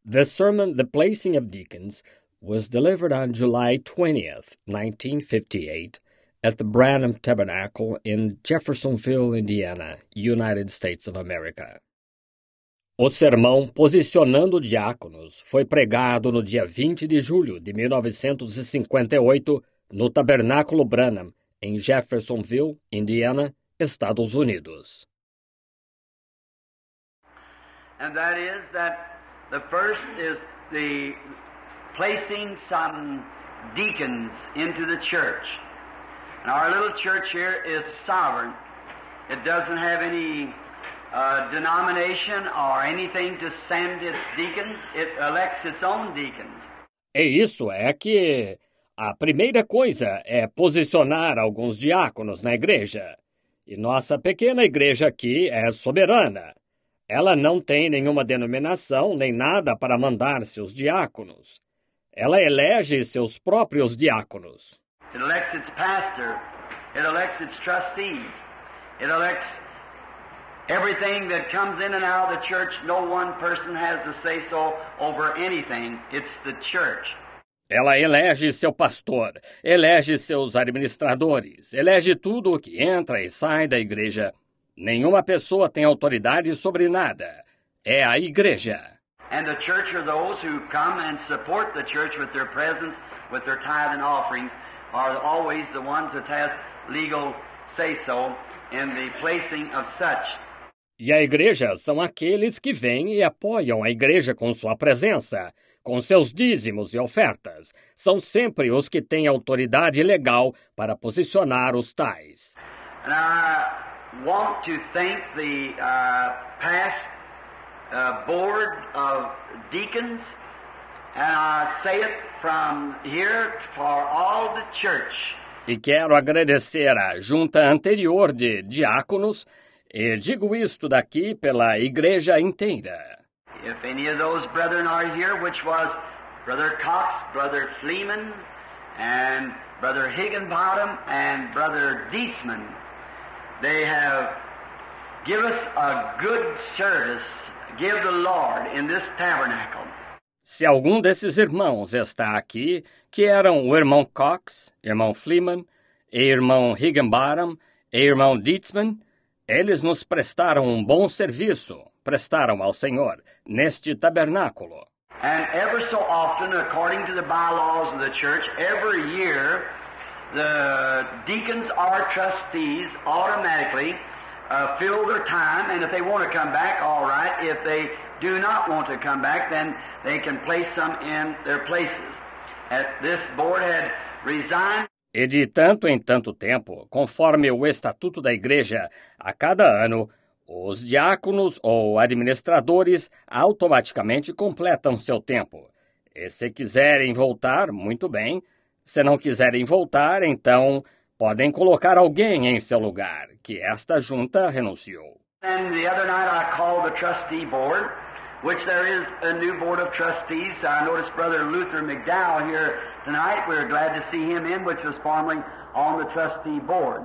The sermon, The Placing of Deacons, was delivered on July 20th, 1958, at the Branham Tabernacle in Jeffersonville, Indiana, United States of America. O sermão Posicionando Diáconos foi pregado no dia 20 de julho de 1958 no Tabernáculo Branham, em Jeffersonville, Indiana, Estados Unidos. And that is that the first is the placing some deacons into the church. And our little church here is sovereign. It doesn't have any denomination or anything to send its deacons. It elects its own deacons. É que a primeira coisa é posicionar alguns diáconos na igreja. E nossa pequena igreja aqui é soberana. Ela não tem nenhuma denominação nem nada para mandar seus diáconos. Ela elege seus próprios diáconos. It elects its pastor. It elects its trustees. It elects everything that comes in and out of the church. No one person has to say so over anything. It's the church. Ela elege seu pastor, elege seus administradores, elege tudo o que entra e sai da igreja. Nenhuma pessoa tem autoridade sobre nada. É a igreja. And the church are those who come and support the church with their presence, with their tithe and offerings, are always the ones that has legal say-so in the placing of such. E a igreja são aqueles que vêm e apoiam a igreja com sua presença, com seus dízimos e ofertas. São sempre os que têm autoridade legal para posicionar os tais. And I want to thank the past board of deacons, and I say it from here for all the church. E quero agradecer à junta anterior de diáconos, e digo isto daqui pela igreja inteira. If any of those brethren are here, which was Brother Cox, Brother Fleeman, and Brother Higginbottom, and Brother Dietzman, they have given us a good service, give the Lord in this tabernacle. Se algum desses irmãos está aqui, que eram o irmão Cox, irmão Fleeman, e irmão Higginbottom, e irmão Dietzman, eles nos prestaram um bom serviço, prestaram ao Senhor, neste tabernáculo. And ever so often, according to the bylaws of the church, every year, the deacons or trustees automatically fill their time, and if they want to come back, all right. If they do not want to come back, then they can place some in their places. This board had resigned. E de tanto em tanto tempo, conforme o estatuto da igreja, a cada ano, os diáconos ou administradores automaticamente completam seu tempo. E se quiserem voltar, muito bem. Se não quiserem voltar, então podem colocar alguém em seu lugar, que esta junta renunciou. And the other night I called the trustee board, which there is a new board of trustees. I noticed Brother Luther McDowell here tonight. We're glad to see him in, which was formerly on the trustee board.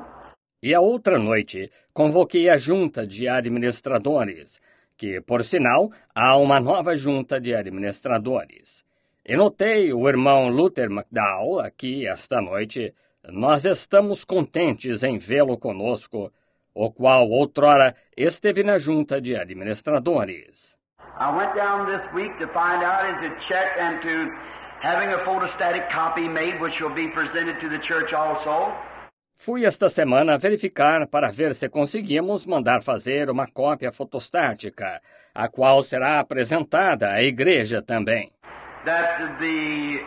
E a outra noite, convoquei a junta de administradores, que, por sinal, há uma nova junta de administradores. E notei o irmão Luther McDowell aqui esta noite. Nós estamos contentes em vê-lo conosco, o qual outrora esteve na junta de administradores. I went down this week to find out and to check and to having a photostatic copy made, which will be presented to the church also. Fui esta semana verificar para ver se conseguimos mandar fazer uma cópia fotostática, a qual será apresentada à igreja também. That the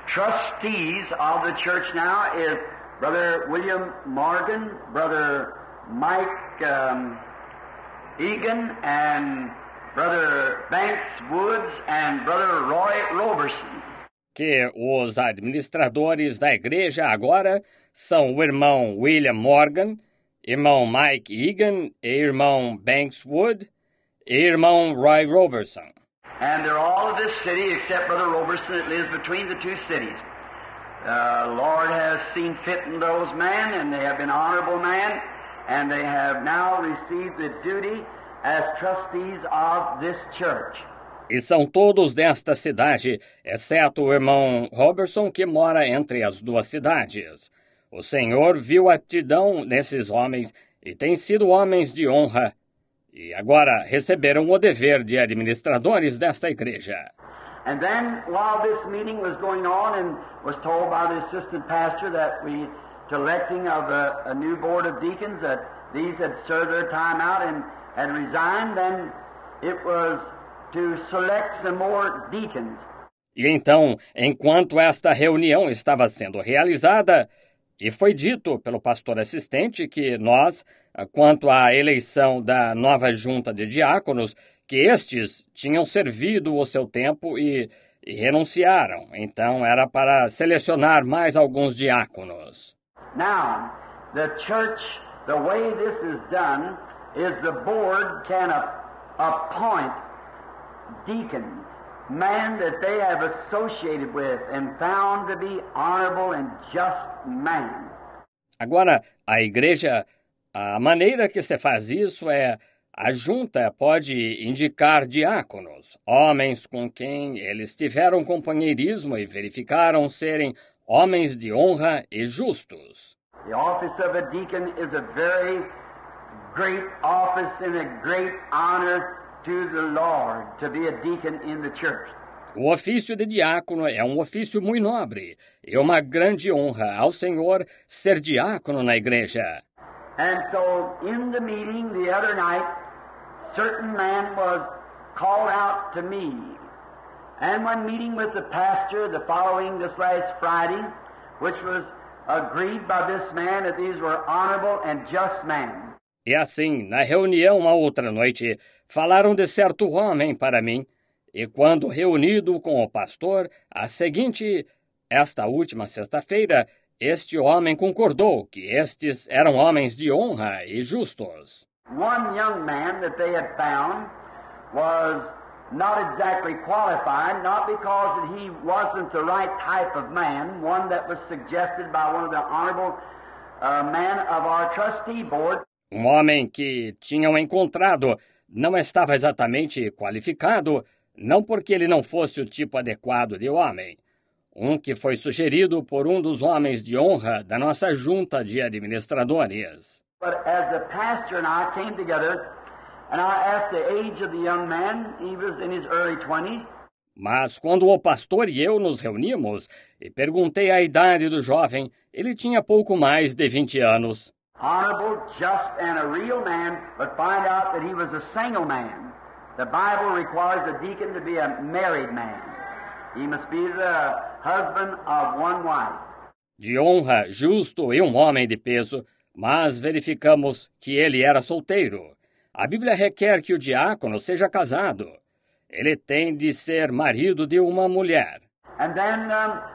trustees of the church now is Brother William Morgan, Brother Mike Egan, and Brother Banks Woods, and Brother Roy Roberson. Que os administradores da igreja agora são o irmão William Morgan, irmão Mike Egan, irmão Banks Wood e irmão Roy Roberson. And they're all of this city except Brother Roberson that lives between the two cities. Lord has seen fit in those men, and they have been honorable men, and they have now received the duty as trustees of this church. E são todos desta cidade, exceto o irmão Robertson, que mora entre as duas cidades. O Senhor viu a aptidão nesses homens e têm sido homens de honra. E agora receberam o dever de administradores desta igreja. And then, while this meeting was going on and was told by the assistant pastor that we, to electing of a new board of deacons, that these had served their time out and had resigned, then it was to select some more deacons. E então, enquanto esta reunião estava sendo realizada, e foi dito pelo pastor assistente que nós, quanto à eleição da nova junta de diáconos, que estes tinham servido o seu tempo e renunciaram. Então, era para selecionar mais alguns diáconos. Now, the church, the way this is done, is the board can appoint deacons, men that they have associated with and found to be honorable and just men. Agora, a igreja, a maneira que se faz isso é a junta pode indicar diáconos, homens com quem eles tiveram companheirismo e verificaram serem homens de honra e justos. The office of a deacon is a very great office and a great honor to the Lord to be a deacon in the church. O ofício de diácono é um ofício muito nobre e uma grande honra ao Senhor ser diácono na igreja. And so, in the meeting the other night, certain man was called out to me. And when meeting with the pastor the following this last Friday, which was agreed by this man that these were honorable and just men. E assim, na reunião a outra noite, falaram de certo homem para mim, e quando reunido com o pastor, esta última sexta-feira, este homem concordou que estes eram homens de honra e justos. One young man that they had found was not exactly qualified, not because he wasn't the right type of man, one that was suggested by one of the honorable men of our trustee board. Um homem que tinham encontrado não estava exatamente qualificado, não porque ele não fosse o tipo adequado de homem. Um que foi sugerido por um dos homens de honra da nossa junta de administradores. But as the pastor and I came together, and I asked the age of the young man, he was in his early 20s. Mas quando o pastor e eu nos reunimos e perguntei a idade do jovem, ele tinha pouco mais de 20 anos. Honorable, just, and a real man, but find out that he was a single man. The Bible requires a deacon to be a married man. He must be the husband of one wife. De honra, justo e um homem de peso, mas verificamos que ele era solteiro. A Bíblia requer que o diácono seja casado. Ele tem de ser marido de uma mulher. And then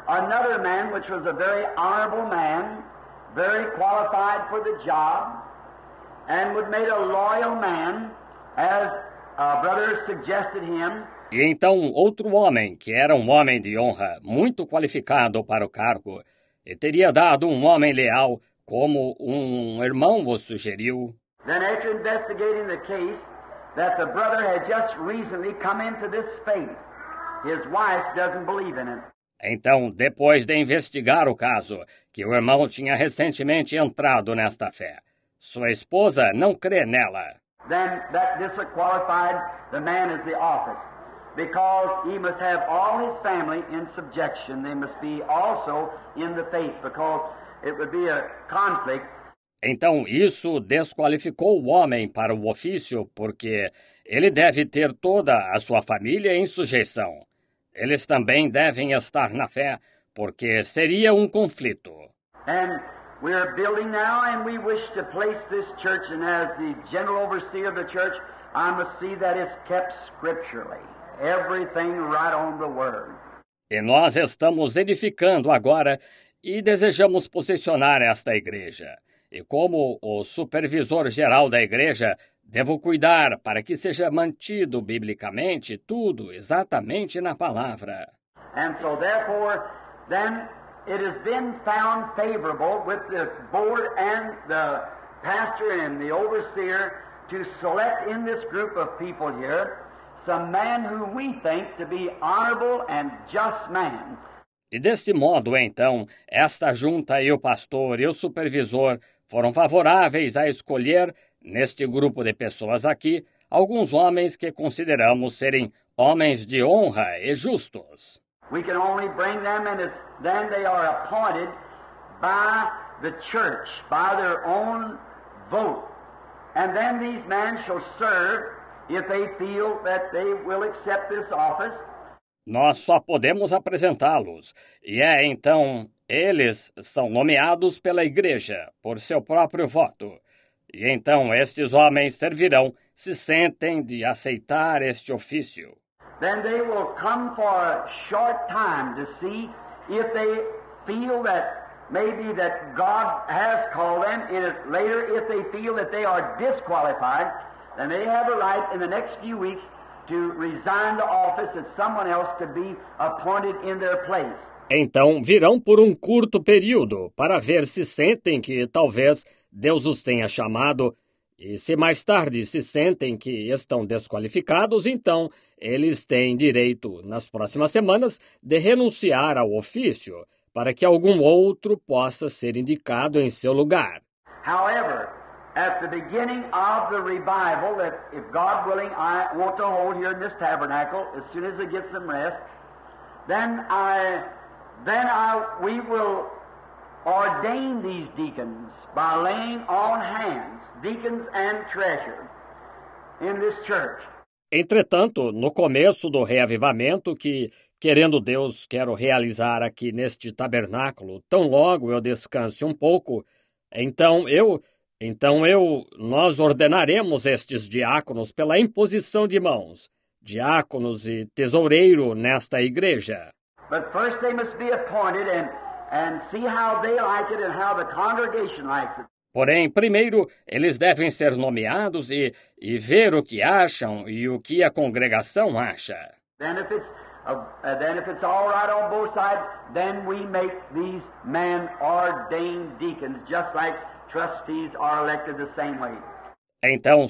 another man, which was a very honorable man, very qualified for the job, and would made a loyal man, as a brother suggested him. E então outro homem, que era um homem de honra, muito qualificado para o cargo, e teria dado um homem leal, como um irmão o sugeriu. Then after investigating the case, that the brother had just recently come into this faith. His wife doesn't believe in it. Então, depois de investigar o caso, que o irmão tinha recentemente entrado nesta fé, sua esposa não crê nela. Then that disqualified the man as the office, because he must have all his family in subjection. They must be also in the faith, because it would be a conflict. Então, isso desqualificou o homem para o ofício, porque ele deve ter toda a sua família em sujeição. Eles também devem estar na fé, porque seria um conflito. And we are building now, and we wish to place this church, and as the general overseer of the church, I must see that it's kept scripturally. Everything right on the word. E nós estamos edificando agora e desejamos posicionar esta igreja. E como o supervisor geral da igreja, devo cuidar para que seja mantido biblicamente tudo exatamente na palavra. And so therefore, then it has been found favorable with the board and the pastor and the overseer to select in this group of people here some man who we think to be honorable and just man. E desse modo, então, esta junta e o pastor e o supervisor foram favoráveis a escolher, neste grupo de pessoas aqui, alguns homens que consideramos serem homens de honra e justos. We can only bring them, and then they are appointed by the church, by their own vote. And then these men shall serve if they feel that they will accept this office. Nós só podemos apresentá-los, e então eles são nomeados pela igreja, por seu próprio voto. E então estes homens servirão se sentem de aceitar este ofício. Then they will come for a short time to see if they feel that maybe that God has called them, and later if they feel that they are disqualified, then they have a right in the next few weeks to resign the office that someone else could be appointed in their place. Então virão por um curto período para ver se sentem que talvez Deus os tenha chamado, e se mais tarde se sentem que estão desqualificados, então eles têm direito, nas próximas semanas, de renunciar ao ofício, para que algum outro possa ser indicado em seu lugar. However, at the beginning of the revival, that if God willing, I want to hold here in this tabernacle as soon as I get some rest, we will ordain these deacons by laying on hands, deacons and treasure, in this church. Entretanto, no começo do reavivamento que, querendo Deus, quero realizar aqui neste tabernáculo, tão logo eu descanse um pouco, nós ordenaremos estes diáconos pela imposição de mãos, diáconos e tesoureiro nesta igreja. But first they must be appointed and see how they like it and how the congregation likes it. Porém, primeiro, eles devem ser nomeados e ver o que acham e o que a congregação acha. Then if it's all right on both sides, then we make these men ordained deacons, just like trustees are elected the same way. Então,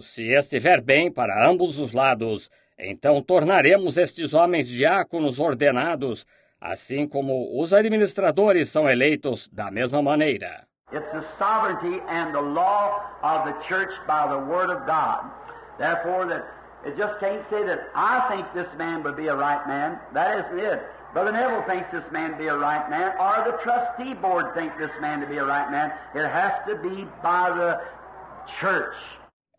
se estiver bem para ambos os lados, então tornaremos estes homens diáconos ordenados, assim como os administradores são eleitos da mesma maneira. It's the sovereignty and the law of the church by the word of God. Therefore, that it just can't say that I think this man would be a right man. That isn't it. Brother Neville thinks this man to be a right man, or the trustee board think this man to be a right man. It has to be by the church.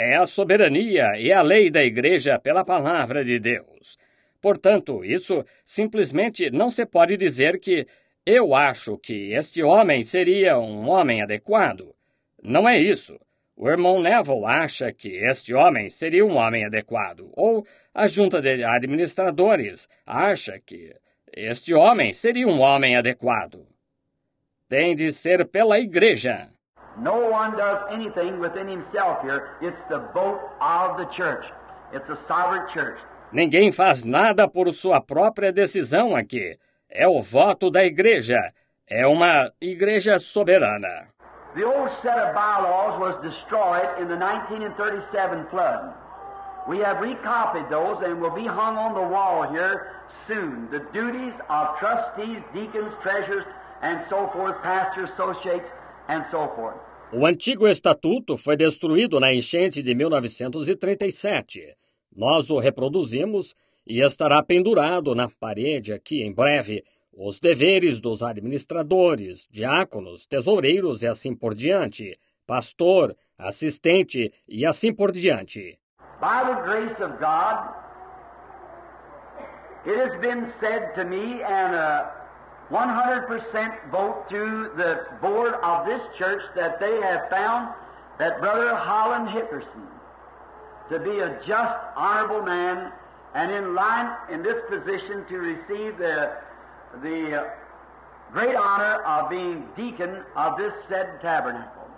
É a soberania e a lei da igreja pela palavra de Deus. Portanto, isso simplesmente não se pode dizer que eu acho que este homem seria um homem adequado. Não é isso. O irmão Neville acha que este homem seria um homem adequado, ou a junta de administradores acha que este homem seria um homem adequado. Tem de ser pela igreja. No one does anything within himself here. It's the vote of the church. It's a sovereign church. Ninguém faz nada por sua própria decisão aqui. É o voto da igreja. É uma igreja soberana. The old set of bylaws was destroyed in the 1937 flood. We have recopied those and will be hung on the wall here soon. The duties of trustees, deacons, treasurers, and so forth, pastors, associates, and so forth. O antigo estatuto foi destruído na enchente de 1937. Nós o reproduzimos e estará pendurado na parede aqui em breve os deveres dos administradores, diáconos, tesoureiros e assim por diante, pastor, assistente e assim por diante. By the grace of God, it has been said to me, and 100% vote to the board of this church, that they have found that Brother Holland Hickerson to be a just, honorable man, and in line in this position to receive the great honor of being deacon of this said tabernacle.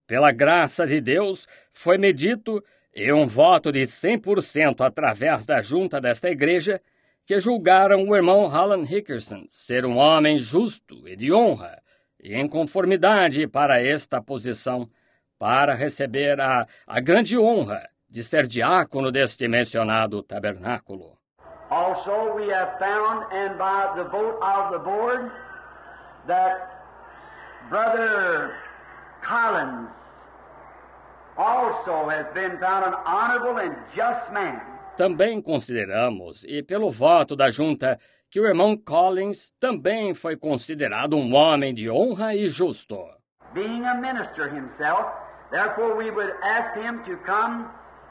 Pela graça de Deus, foi-me dito, e um voto de 100% através da junta desta igreja, que julgaram o irmão Holland Hickerson ser um homem justo e de honra, e em conformidade para esta posição, para receber a grande honra de ser diácono deste mencionado tabernáculo. Also, we have found, and by the vote of the board, that Brother Collins also has been found an honorable and just man. Também consideramos, e pelo voto da junta, que o irmão Collins também foi considerado um homem de honra e justo. Being a minister himself, therefore we would ask him to come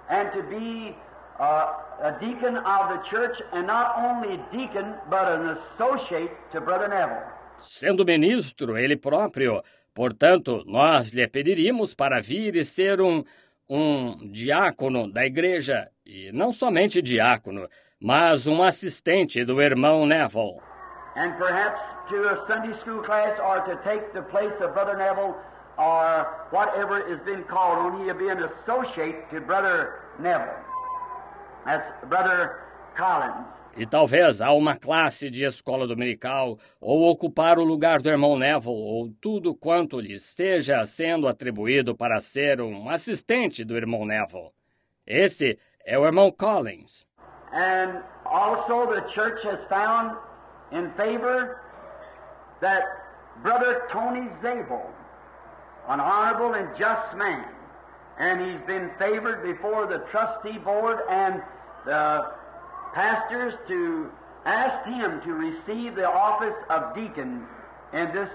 and to be a deacon of the church, and not only deacon, but an associate to Brother Neville. Sendo ministro ele próprio, portanto, nós lhe pediríamos para vir e ser um diácono da igreja, e não somente diácono, mas um assistente do irmão Neville. And perhaps to a Sunday school class, or to take the place of Brother Neville, or whatever is being called on, he'll be an associate to Brother Neville. That's Brother Collins. E talvez a uma classe de escola dominical, ou ocupar o lugar do irmão Neville, ou tudo quanto lhe esteja sendo atribuído para ser um assistente do irmão Neville. Esse é o irmão Collins. And also the church has found in favor that Brother Tony Zabel, an honorable and just man, and he's been favored before the trustee board and the pastors to ask him to receive the office of deacon in this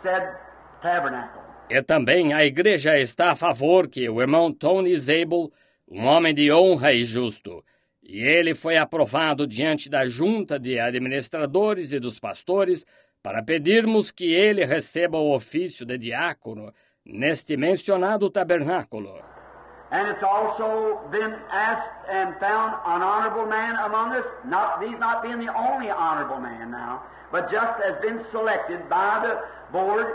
said tabernacle. E também a igreja está a favor que o irmão Tony Zabel, um homem de honra e justo, e ele foi aprovado diante da junta de administradores e dos pastores para pedirmos que ele receba o ofício de diácono neste mencionado tabernáculo. And it's also been asked and found an honorable man among us, he's not being the only honorable man now, but just has been selected by the board.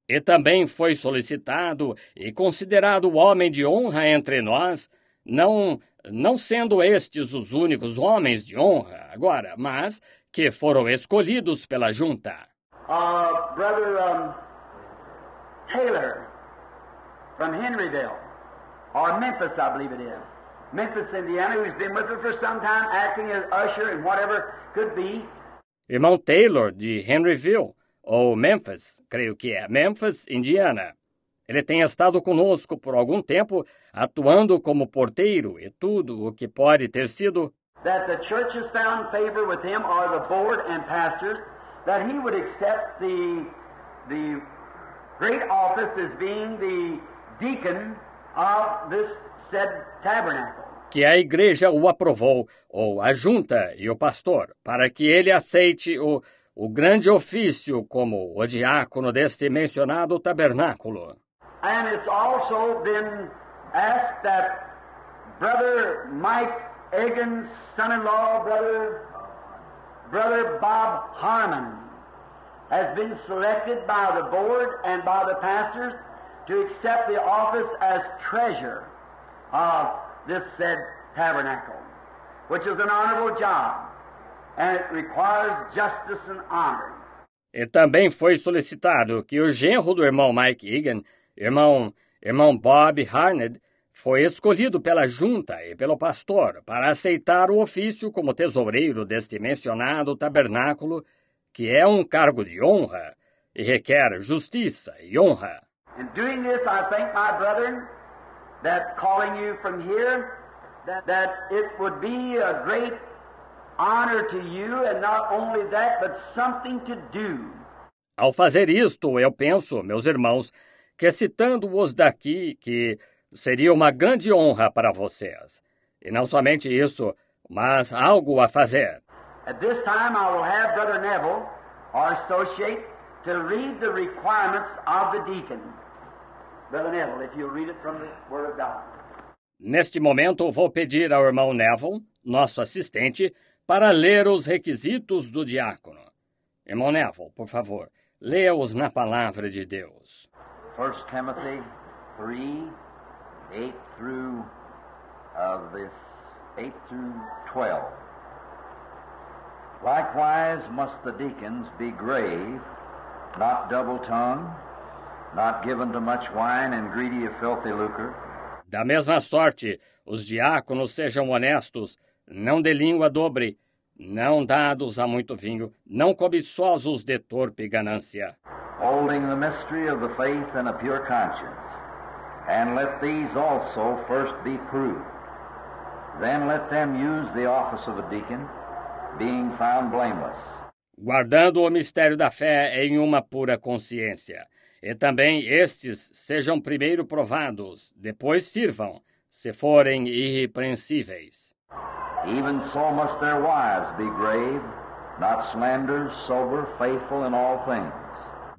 E também foi solicitado e considerado homem de honra entre nós, não sendo estes os únicos homens de honra agora, mas que foram escolhidos pela junta. Brother Taylor from Henryville, or Memphis, I believe it is. Memphis, Indiana, who's been with us for some time, acting as usher and whatever could be. Irmão Taylor, de Henryville, ou Memphis, creio que é, Memphis, Indiana. Ele tem estado conosco por algum tempo, atuando como porteiro e tudo o que pode ter sido. That the church has found favor with him, or the board and pastors, that he would accept the great office as being the deacon of this said tabernacle. Que a igreja o aprovou, ou a junta e o pastor, para que ele aceite o grande ofício como o diácono deste mencionado tabernáculo. And it's also been asked that Brother Mike Egan's son-in-law, Brother Bob Harmon, has been selected by the board and by the pastors to accept the office as treasurer of this said tabernacle, which is an honorable job, and it requires justice and honor. E também foi solicitado que o genro do irmão Mike Egan, irmão Bob Harned, foi escolhido pela junta e pelo pastor para aceitar o ofício como tesoureiro deste mencionado tabernáculo, que é um cargo de honra e requer justiça e honra. In doing this, I thank my brethren that calling you from here, that it would be a great honor to you, and not only that, but something to do. Ao fazer isto, eu penso, meus irmãos, que citando-os daqui, que seria uma grande honra para vocês. E não somente isso, mas algo a fazer. At this time, I will have Brother Neville, our associate, to read the requirements of the deacon. Brother Neville, if you'll read it from the Word of God. Neste momento, vou pedir ao irmão Neville, nosso assistente, para ler os requisitos do diácono. Irmão Neville, por favor, leia-os na palavra de Deus. 1 Timothy 3, 8 through 12. Likewise must the deacons be grave, not double-tongued, not given to much wine and greedy of filthy lucre, Da mesma sorte, os diáconos sejam honestos, não de língua dobre, não dados a muito vinho, não cobiçosos de torpe ganância, holding the mystery of the faith in a pure conscience. And let these also first be proved. Then let them use the office of a deacon, being found blameless. guardando o mistério da fé em uma pura consciência. E também estes sejam primeiro provados, depois sirvam, se forem irrepreensíveis. Even so must their wives be grave, not slanderers, sober, faithful in all things.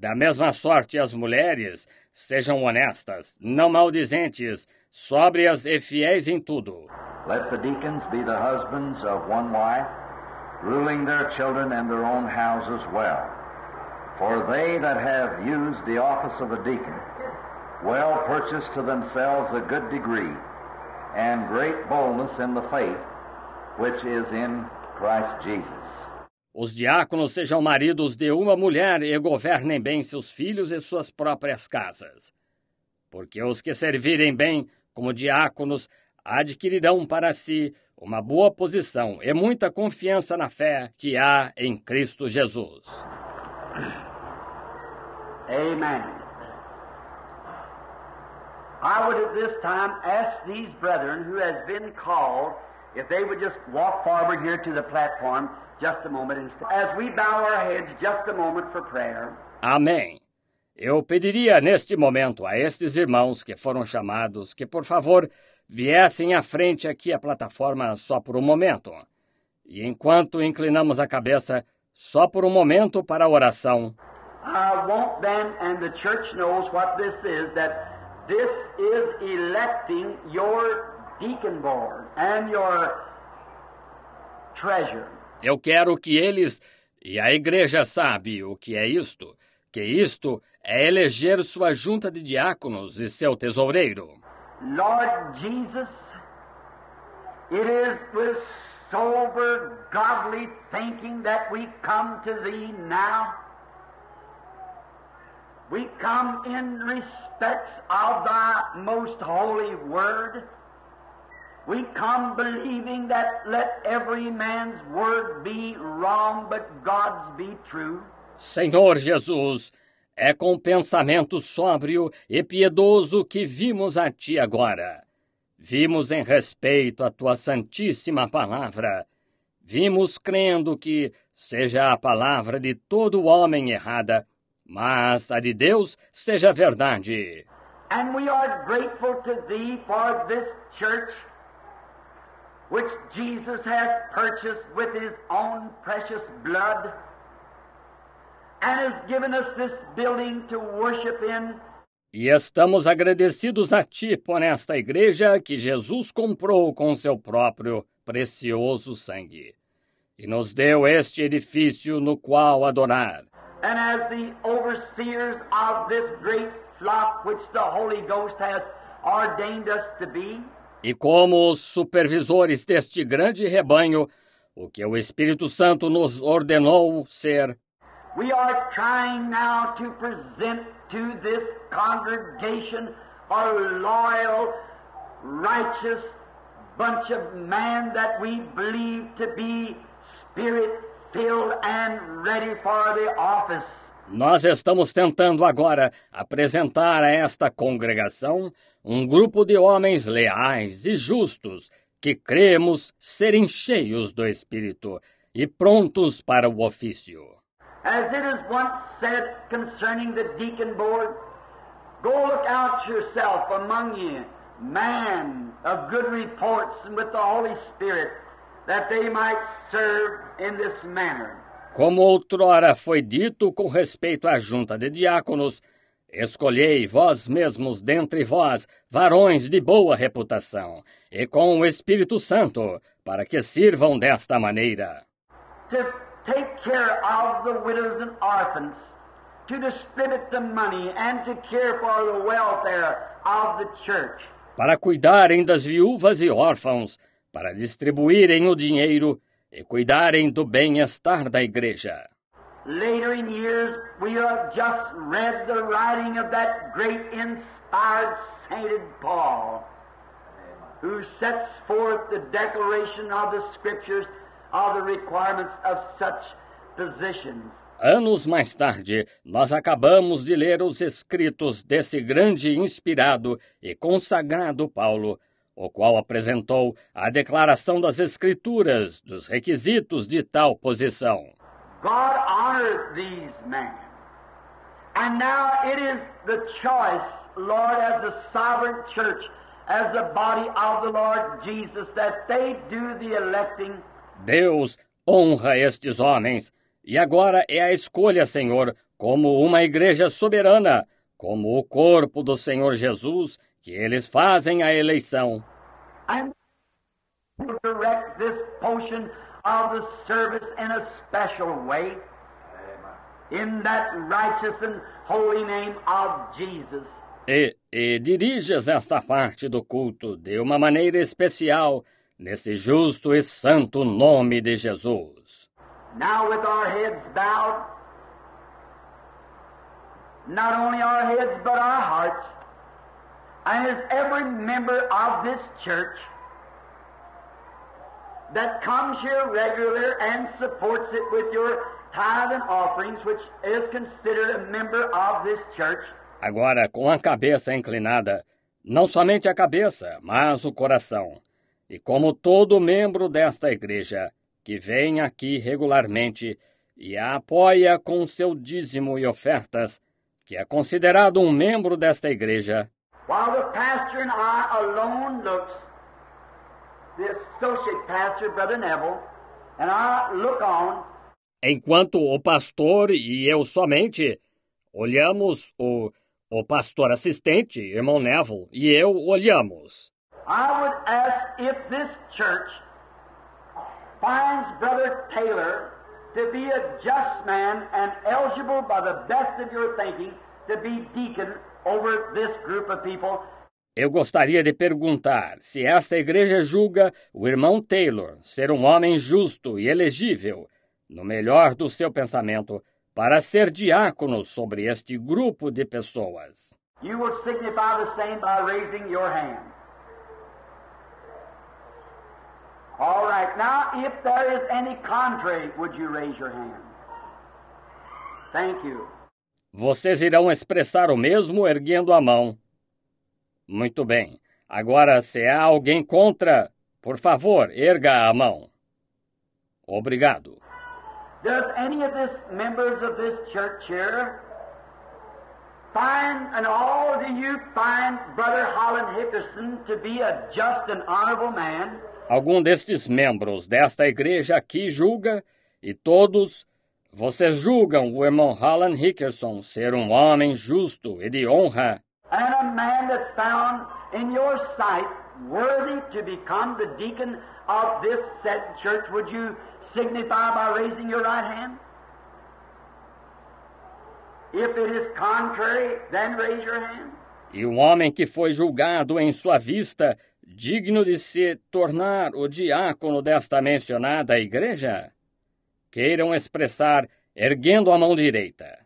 Da mesma sorte as mulheres sejam honestas, não maldizentes, sóbrias e fiéis em tudo. Let the deacons be the husbands of one wife, ruling their children and their own houses well. For they that have used the office of a deacon well purchase to themselves a good degree and great boldness in the faith which is in Christ Jesus. Os diáconos sejam maridos de uma mulher e governem bem seus filhos e suas próprias casas. Porque os que servirem bem como diáconos adquirirão para si uma boa posição e muita confiança na fé que há em Cristo Jesus. Amen. I would at this time ask these brethren who has been called if they would just walk forward here to the platform just a moment as we bow our heads just a moment for prayer. Amém. Eu pediria neste momento a estes irmãos que foram chamados que, por favor, viessem à frente aqui à plataforma só por um momento. E enquanto inclinamos a cabeça, só por um momento para a oração. I want them, and the church knows what this is, that this is electing your deacon board and your treasure. Eu quero que eles, e a igreja sabe o que é isto, que isto é eleger sua junta de diáconos e seu tesoureiro. Lord Jesus, it is with sober, godly thinking that we come to Thee now. We come in respects of Thy most holy word. We come believing that let every man's word be wrong, but God's be true. Senhor Jesus, é com pensamento sóbrio e piedoso que vimos a Ti agora. Vimos em respeito à Tua santíssima palavra. Vimos crendo que seja a palavra de todo homem errada, mas a de Deus seja verdade. And we are grateful to Thee for this church, which Jesus has purchased with His own precious blood, and has given us this building to worship in. E estamos agradecidos a Ti por esta igreja que Jesus comprou com seu próprio precioso sangue. E nos deu este edifício no qual adorar. And as the overseers of this great flock which the Holy Ghost has ordained us to be, E como os supervisores deste grande rebanho, o que o Espírito Santo nos ordenou ser, we are trying now to present to this congregation a loyal, righteous bunch of men that we believe to be Spirit-filled and ready for the office. nós estamos tentando agora apresentar a esta congregação um grupo de homens leais e justos que cremos serem cheios do Espírito e prontos para o ofício. As it is once said concerning the deacon board, go look out yourself among you, man of good reports and with the Holy Spirit, that they might serve in this manner. Como outrora foi dito com respeito à junta de diáconos, escolhei vós mesmos dentre vós varões de boa reputação, e com o Espírito Santo, para que sirvam desta maneira. To take care of the widows and orphans, to distribute the money and to care for the welfare of the church. Para cuidarem das viúvas e órfãos, para distribuírem o dinheiro e cuidarem do bem-estar da igreja. Later in years, we have just read the writing of that great inspired sainted Paul, who sets forth the declaration of the Scriptures of the requirements of such positions. Anos mais tarde, nós acabamos de ler os escritos desse grande inspirado e consagrado Paulo, o qual apresentou a declaração das Escrituras dos requisitos de tal posição. God honored these men. And now it is the choice, Lord, as the sovereign church, as the body of the Lord Jesus, that they do the electing. Deus honra estes homens, e agora é a escolha, Senhor, como uma igreja soberana, como o corpo do Senhor Jesus, que eles fazem a eleição. And direct this portion of the service in a special way, in that righteous and holy name of Jesus. E diriges esta parte do culto de uma maneira especial, nesse justo e santo nome de Jesus. Now with our heads bowed, not only our heads but our hearts, and as every member of this church that comes here regular and supports it with your tithe and offerings, which is considered a member of this church. Agora, com a cabeça inclinada, não somente a cabeça, mas o coração. E como todo membro desta igreja, que vem aqui regularmente e a apoia com seu dízimo e ofertas, que é considerado um membro desta igreja. While the pastor and I alone looks, the associate pastor, Brother Neville, and I look on. Enquanto o pastor e eu somente olhamos, o pastor assistente, irmão Neville, e eu olhamos. I would ask if this church finds Brother Taylor to be a just man and eligible by the best of your thinking to be deacon over this group of people. Eu gostaria de perguntar se esta igreja julga o irmão Taylor ser um homem justo e elegível, no melhor do seu pensamento, para ser diácono sobre este grupo de pessoas. You will signify the same by raising your hand. All right. Now, if there is any contrary, would you raise your hand? Thank you. Vocês irão expressar o mesmo erguendo a mão. Muito bem. Agora, se há alguém contra, por favor, erga a mão. Obrigado. Does any of this members of this church here find, and all do you find Brother Holland Hickerson to be a just and honorable man? Algum destes membros desta igreja aqui julga, e todos, vocês julgam o irmão Holland Hickerson ser um homem justo e de honra. And a man that's found in your sight worthy to become the deacon of this said church, would you signify by raising your right hand? If it is contrary, then raise your hand. E um homem que foi julgado em sua vista, digno de se tornar o diácono desta mencionada igreja? Queiram expressar erguendo a mão direita.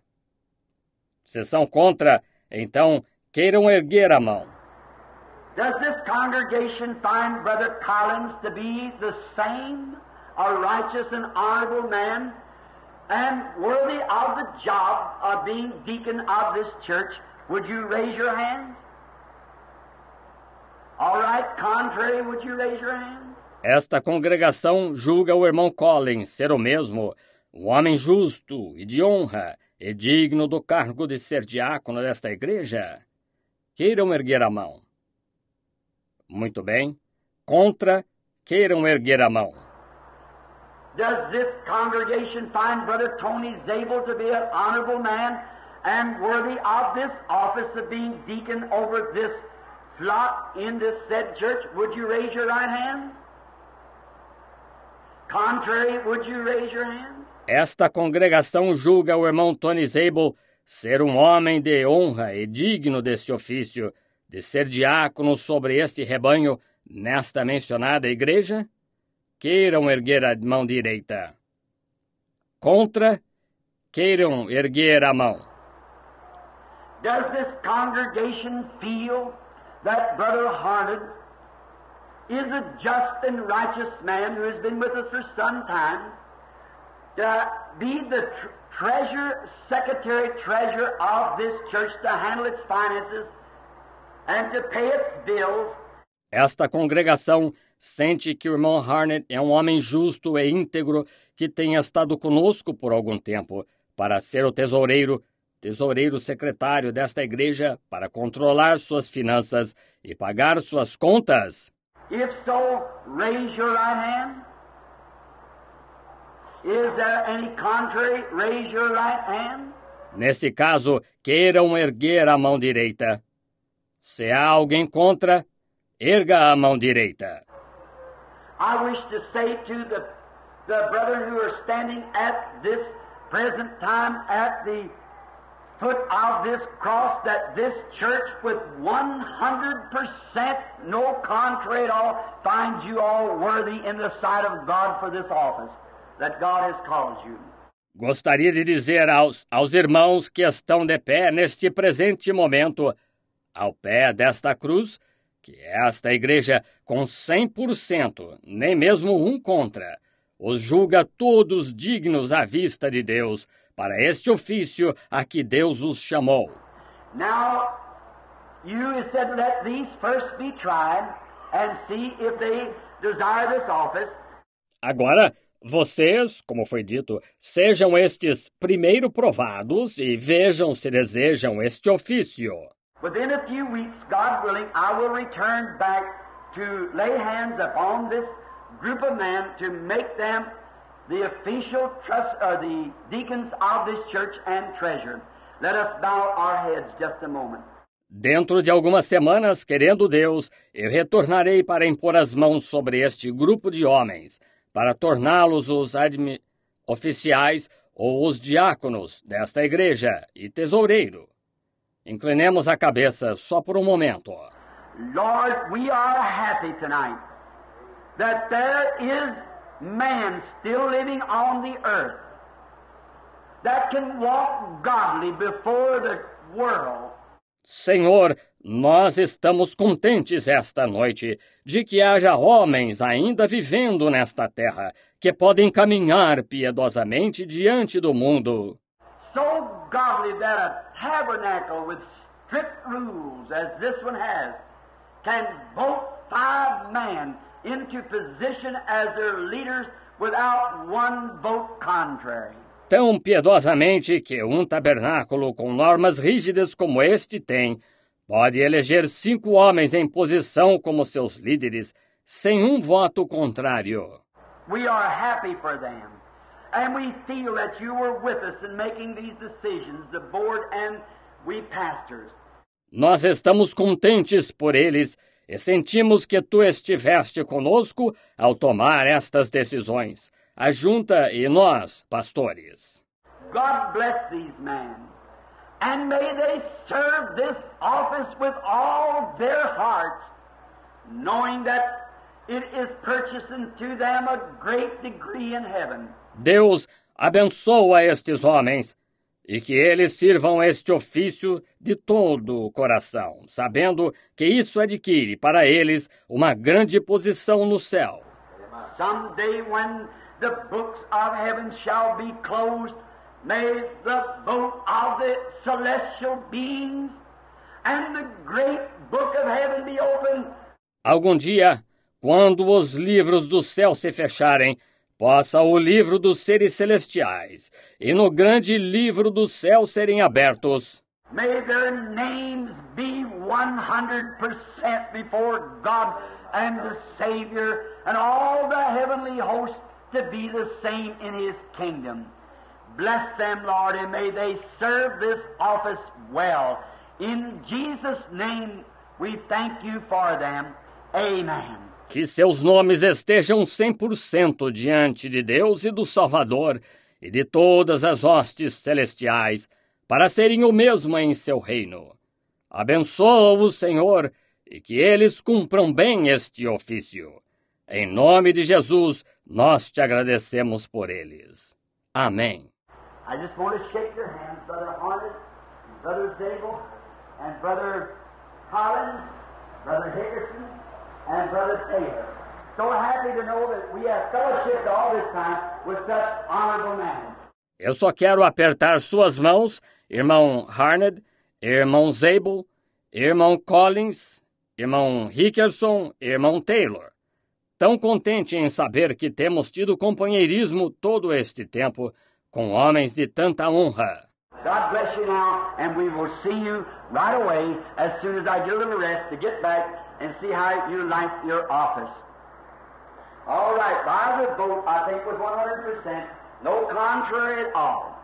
Se são contra, então queiram erguer a mão. Does this congregation find Brother Collins to be the same, a righteous and honorable man, and worthy of the job of being deacon of this church? Would you raise your hands? All right, contrary, would you raise your hands? Esta congregação julga o irmão Collins ser o mesmo, um homem justo e de honra, e digno do cargo de ser diácono desta igreja. Queiram erguer a mão. Muito bem. Contra, queiram erguer a mão. Does this congregation find Brother Tony Zabel to be an honorable man and worthy of this office of being deacon over this flock in this said church? Would you raise your right hand? Contrary, would you raise your hand? Esta congregação julga o irmão Tony Zabel ser um homem de honra e digno desse ofício, de ser diácono sobre este rebanho nesta mencionada igreja? Queiram erguer a mão direita. Contra, queiram erguer a mão. Does this congregation feel that Brother Harned is a just and righteous man who has been with us for some time to be the treasurer of this church to handle its finances and to pay its bills. Esta congregação sente que o irmão Harnett é um homem justo e íntegro que tem estado conosco por algum tempo para ser o tesoureiro secretário desta igreja para controlar suas finanças e pagar suas contas. If so, raise your right hand. Is there any contrary? Raise your right hand. Nesse caso, queiram erguer a mão direita. Se há alguém contra, erga a mão direita. I wish to say to the brethren who are standing at this present time at the foot of this cross that this church with 100% no contrary at all finds you all worthy in the sight of God for this office that God has called you. Gostaria de dizer aos irmãos que estão de pé neste presente momento, ao pé desta cruz, que esta igreja com 100%, nem mesmo um contra, os julga todos dignos à vista de Deus para este ofício a que Deus os chamou. Now, you said, let these first be tried and see if they desire this office. Agora, vocês, como foi dito, sejam estes primeiro provados e vejam se desejam este ofício. Within a few weeks, God willing, I will return back to lay hands upon this group of men to make them the official the deacons of this church and treasurer. Let us bow our heads just a moment. Dentro de algumas semanas, querendo Deus, eu retornarei para impor as mãos sobre este grupo de homens, para torná-los os oficiais ou os diáconos desta igreja e tesoureiro. Inclinemos a cabeça só por um momento. Lord, we are happy tonight that there is man still living on the earth that can walk godly before the world. Senhor, nós estamos contentes esta noite de que haja homens ainda vivendo nesta terra que podem caminhar piedosamente diante do mundo. So godly that a tabernacle with strict rules, as this one has, can vote 5 men into position as their leaders without one vote contrary. Tão piedosamente que um tabernáculo com normas rígidas como este tem, pode eleger 5 homens em posição como seus líderes, sem um voto contrário. We are happy for them, and we feel that you were with us in making these decisions, the board and we pastors. Nós estamos contentes por eles e sentimos que tu estiveste conosco ao tomar estas decisões, a junta e nós, pastores. God bless these men, and may they serve this office with all their hearts, knowing that it is purchasing to them a great degree in heaven. Deus abençoa estes homens e que eles sirvam este ofício de todo o coração, sabendo que isso adquire para eles uma grande posição no céu. Someday when the books of heaven shall be closed, may the vote of the celestial beings and the great book of heaven be opened. Algum dia, quando os livros do céu se fecharem, possa o livro dos seres celestiais e no grande livro do céu serem abertos. May their names be 100% before God and the Savior and all the heavenly hosts to be the same in His kingdom. Bless them, Lord, and may they serve this office well. In Jesus' name, we thank you for them. Amen. Que seus nomes estejam 100% diante de Deus e do Salvador e de todas as hostes celestiais, para serem o mesmo em seu reino. Abençoa-os, Senhor, e que eles cumpram bem este ofício. Em nome de Jesus, nós te agradecemos por eles. Amém. I just want to shake your hands, Brother Harnett, Brother Zabel, and Brother Collins, Brother Hickerson, and Brother Taylor. So happy to know that we have fellowshiped all this time with such honorable men. Eu só quero apertar suas mãos, irmão Harned, irmão Zabel, irmão Collins, irmão Rickerson, irmão Taylor. Tão contente em saber que temos tido companheirismo todo este tempo com homens de tanta honra. God bless you now, and we will see you right away as soon as I get a little rest to get back and see how you like your office. All right, by the vote, I think was 100%, no contrary at all.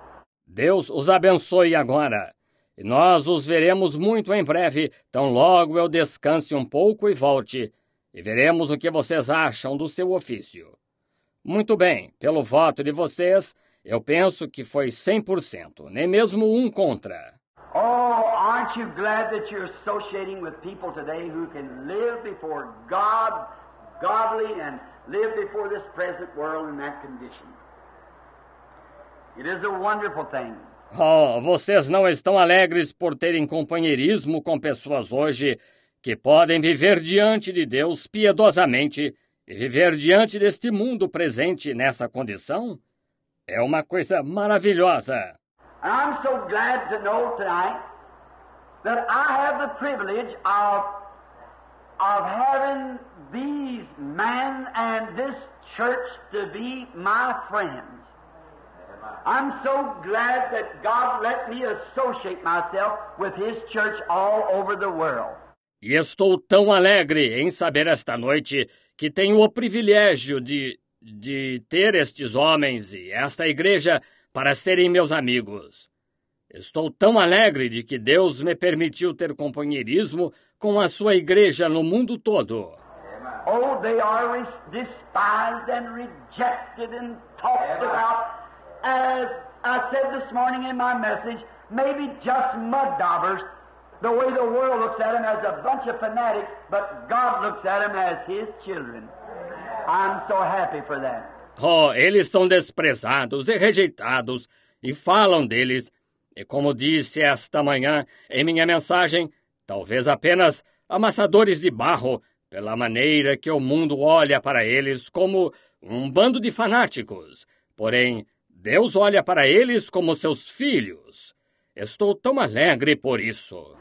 Deus os abençoe agora. E nós os veremos muito em breve, tão logo eu descanse um pouco e volte, e veremos o que vocês acham do seu ofício. Muito bem, pelo voto de vocês, eu penso que foi 100%, nem mesmo um contra. Oh, aren't you glad that you're associating with people today who can live before God, godly, and live before this present world in that condition? It is a wonderful thing. Oh, vocês não estão alegres por terem companheirismo com pessoas hoje que podem viver diante de Deus piedosamente e viver diante deste mundo presente nessa condição? É uma coisa maravilhosa. And I'm so glad to know tonight that I have the privilege of having these men and this church to be my friends. I'm so glad that God let me associate myself with His church all over the world. E estou tão alegre em saber esta noite que tenho o privilégio de ter estes homens e esta igreja para serem meus amigos. Estou tão alegre de que Deus me permitiu ter companheirismo com a sua igreja no mundo todo. Oh, they are despised and rejected and talked about, as I said this morning in my message, maybe just mud daubers, the way the world looks at them as a bunch of fanatics, but God looks at them as His children. I'm so happy for that. Oh, eles são desprezados e rejeitados, e falam deles, e como disse esta manhã em minha mensagem, talvez apenas amassadores de barro, pela maneira que o mundo olha para eles como um bando de fanáticos. Porém, Deus olha para eles como seus filhos. Estou tão alegre por isso.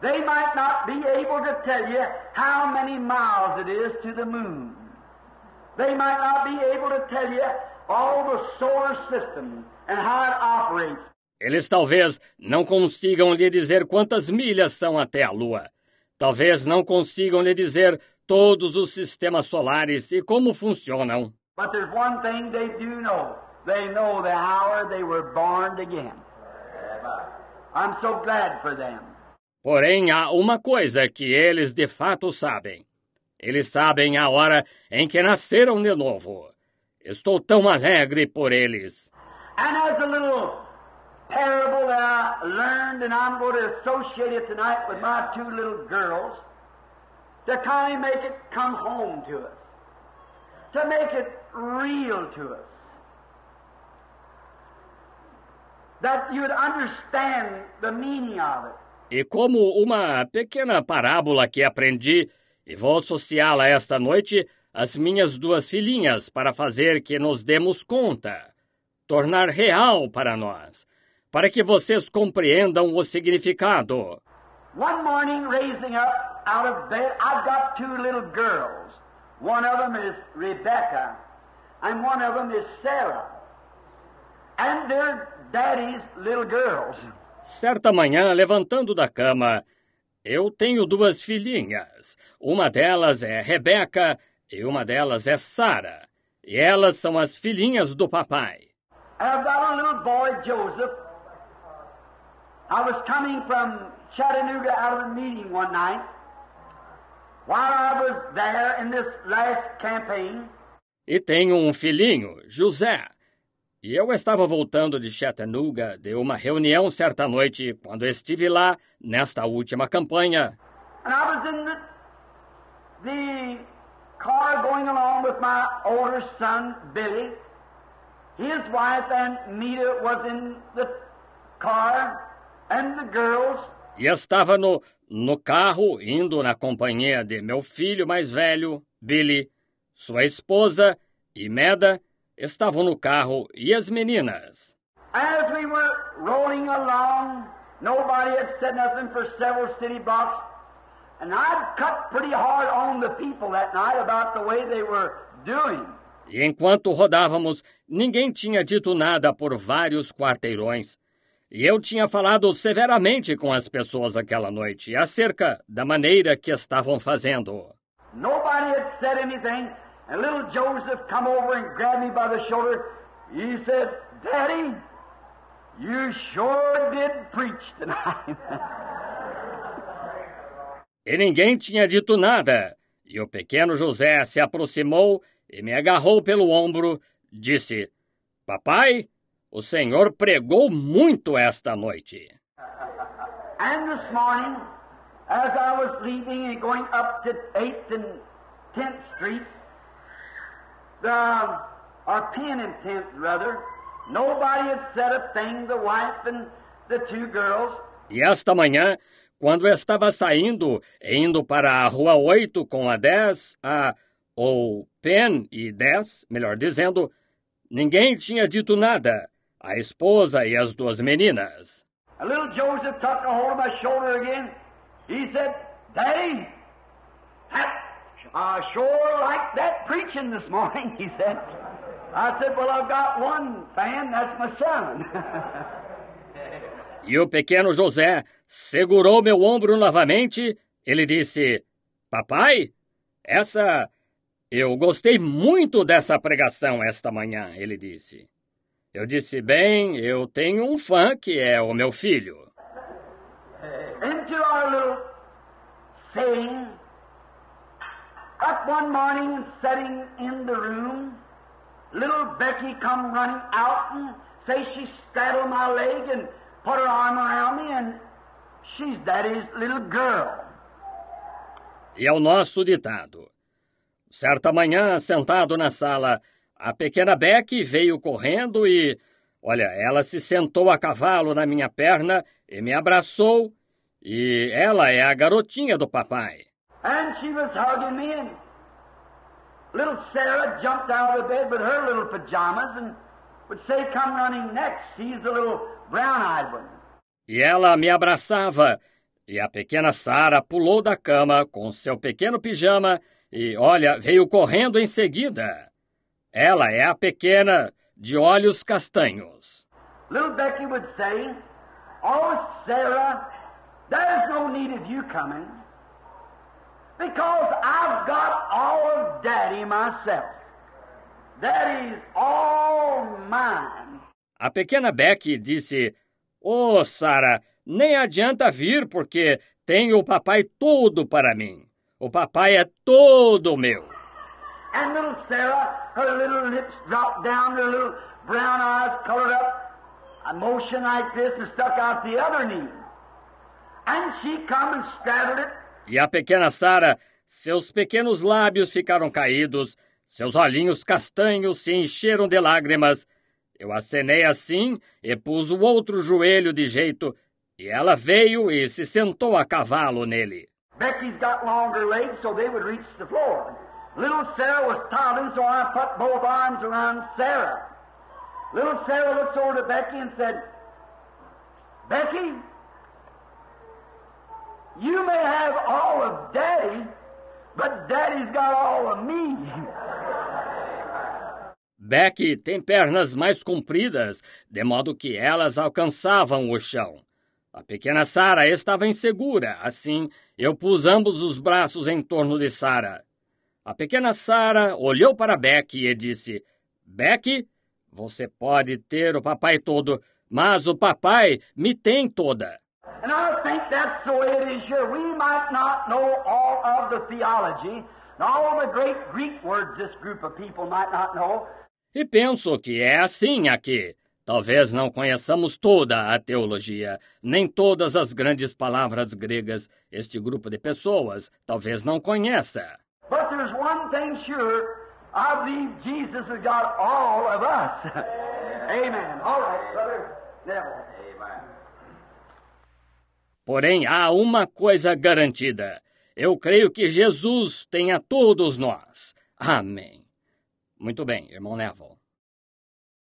They might not be able to tell you how many miles it is to the moon. They might not be able to tell you all the solar system and how it operates. Eles talvez não consigam lhe dizer quantas milhas são até a Lua. Talvez não consigam lhe dizer todos os sistemas solares e como funcionam. But there's one thing they do know. They know the hour they were born again. I'm so glad for them. Porém, há uma coisa que eles de fato sabem. Eles sabem a hora em que nasceram de novo. Estou tão alegre por eles. And as a little parable that I learned, and I'm going to associate it tonight with my two little girls, to kind of make it come home to us, to make it real to us, that you would understand the meaning of it. E como uma pequena parábola que aprendi, e vou associá-la esta noite às minhas duas filhinhas para fazer que nos demos conta, tornar real para nós, para que vocês compreendam o significado. One morning, raising up out of bed, I've got two little girls. One of them is Rebecca, and one of them is Sarah. And they're Daddy's little girls. Certa manhã, levantando da cama, eu tenho duas filhinhas. Uma delas é Rebeca e uma delas é Sara. E elas são as filhinhas do papai. I've got a little boy, Joseph. I was coming from Chattanooga out of a meeting one night. While I was there in this last campaign. E tenho um filhinho, José. E eu estava voltando de Chattanooga de uma reunião certa noite, quando estive lá, nesta última campanha. And I was in the car going along with my older son, Billy. His wife and Mita was in the car, and the girls. E estava no carro, indo na companhia de meu filho mais velho, Billy, sua esposa e Meda estavam no carro e as meninas. As we were rolling along, nobody had said nothing for several city blocks, and I'd cut pretty hard on the people that night about the way they were doing. E enquanto rodávamos, ninguém tinha dito nada por vários quarteirões. E eu tinha falado severamente com as pessoas aquela noite acerca da maneira que estavam fazendo. Nobody had said anything, and little Joseph come over and grabbed me by the shoulder. He said, "Daddy, you sure did preach tonight." E ninguém tinha dito nada. E o pequeno José se aproximou e me agarrou pelo ombro, disse, "Papai, o Senhor pregou muito esta noite." And this morning, as I was leaving and going up to 8th and 10th Street, or 10th and 10th rather, nobody had said a thing, the wife and the two girls. E esta manhã, quando eu estava saindo e indo para a Rua 8 com a 10, ou Penn e 10, melhor dizendo, ninguém tinha dito nada, a esposa e as duas meninas. And little Joseph took a hold of my shoulder again. He said, "Daddy, I sure like that preaching this morning," he said. I said, "Well, I've got one fan, that's my son." E o pequeno José segurou meu ombro novamente. Ele disse, "Papai, eu gostei muito dessa pregação esta manhã", ele disse. Eu disse, "Bem, eu tenho um fã que é o meu filho." Into our little saying, up one morning and sitting in the room, little Becky come running out and say she straddled my leg and put her arm around me, and she's Daddy's little girl. E é o nosso ditado. Certa manhã, sentado na sala, a pequena Becky veio correndo e, ela se sentou a cavalo na minha perna e me abraçou, e ela é a garotinha do papai. And she was hugging me, and little Sarah jumped out of the bed with her little pajamas and would say, "Come running next." She's the little brown-eyed one. E ela me abraçava, e a pequena Sarah pulou da cama com seu pequeno pijama e, veio correndo em seguida. Ela é a pequena de olhos castanhos. Little Becky would say, "Oh, Sarah, there's no need of you coming, because I've got all of Daddy myself. Daddy's all mine." A pequena Becky disse, "Oh, Sarah, nem adianta vir porque tenho o papai todo para mim. O papai é todo meu." And little Sarah, her little lips dropped down, her little brown eyes colored up, a motion like this and stuck out the other knee. And she come and straddled it. E a pequena Sarah, seus pequenos lábios ficaram caídos, seus olhinhos castanhos se encheram de lágrimas. Eu acenei assim e pus o outro joelho de jeito, e ela veio e se sentou a cavalo nele. Becky's got longer legs so they would reach the floor. Little Sarah was toddling, so I put both arms around Sarah. Little Sarah looks over to Becky and said, "Becky, you may have all of Daddy, but Daddy's got all of me." Becky tem pernas mais compridas, de modo que elas alcançavam o chão. A pequena Sarah estava insegura, assim eu pus ambos os braços em torno de Sarah. A pequena Sarah olhou para Becky e disse, "Becky, você pode ter o papai todo, mas o papai me tem toda." And I think that's the way it is here. We might not know all of the theology, and all the great Greek words this group of people might not know. E penso que é assim aqui. Talvez não conheçamos toda a teologia, nem todas as grandes palavras gregas. Este grupo de pessoas talvez não conheça. But there's one thing sure, I believe Jesus has got all of us. Amen. All right, brother. Neville. Amen. Porém, há uma coisa garantida. Eu creio que Jesus tem a todos nós. Amém. Muito bem, irmão Neville.